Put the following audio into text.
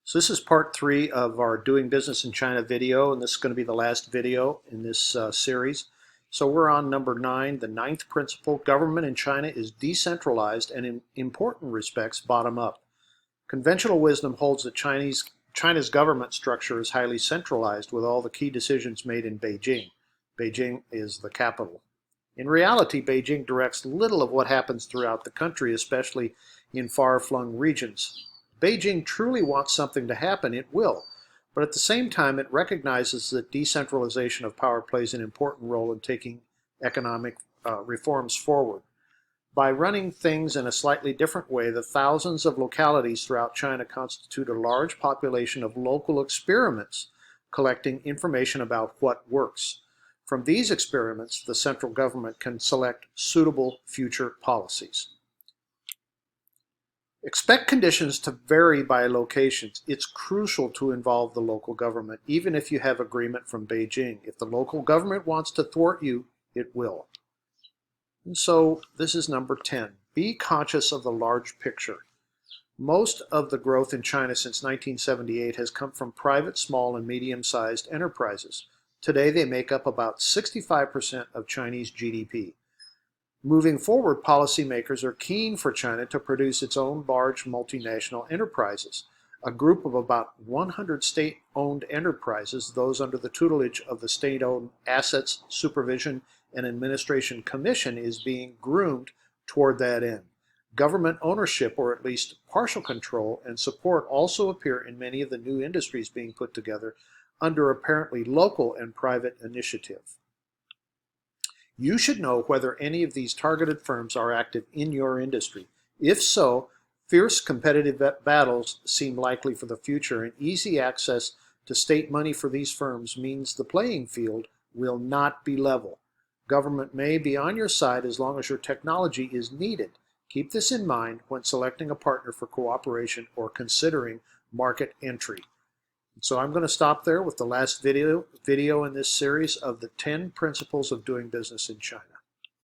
So this is part 3 of our Doing Business in China video, and this is going to be the last video in this series. So we're on number 9, the ninth principle. Government in China is decentralized and in important respects bottom up. Conventional wisdom holds that China's government structure is highly centralized with all the key decisions made in Beijing. Beijing is the capital. In reality, Beijing directs little of what happens throughout the country, especially in far-flung regions. Beijing truly wants something to happen, it will. But at the same time, it recognizes that decentralization of power plays an important role in taking economic reforms forward. By running things in a slightly different way, the thousands of localities throughout China constitute a large population of local experiments collecting information about what works. From these experiments, the central government can select suitable future policies. Expect conditions to vary by locations. It's crucial to involve the local government, even if you have agreement from Beijing. If the local government wants to thwart you, it will. And so this is number 10. Be conscious of the large picture. Most of the growth in China since 1978 has come from private, small, and medium-sized enterprises. Today, they make up about 65% of Chinese GDP. Moving forward, policymakers are keen for China to produce its own large multinational enterprises. A group of about 100 state-owned enterprises, those under the tutelage of the State-Owned Assets Supervision and Administration Commission, is being groomed toward that end. Government ownership, or at least partial control and support, also appear in many of the new industries being put together under apparently local and private initiative. You should know whether any of these targeted firms are active in your industry. If so, fierce competitive battles seem likely for the future, and easy access to state money for these firms means the playing field will not be level. Government may be on your side as long as your technology is needed. Keep this in mind when selecting a partner for cooperation or considering market entry. So I'm going to stop there with the last video in this series of the 10 principles of doing business in China.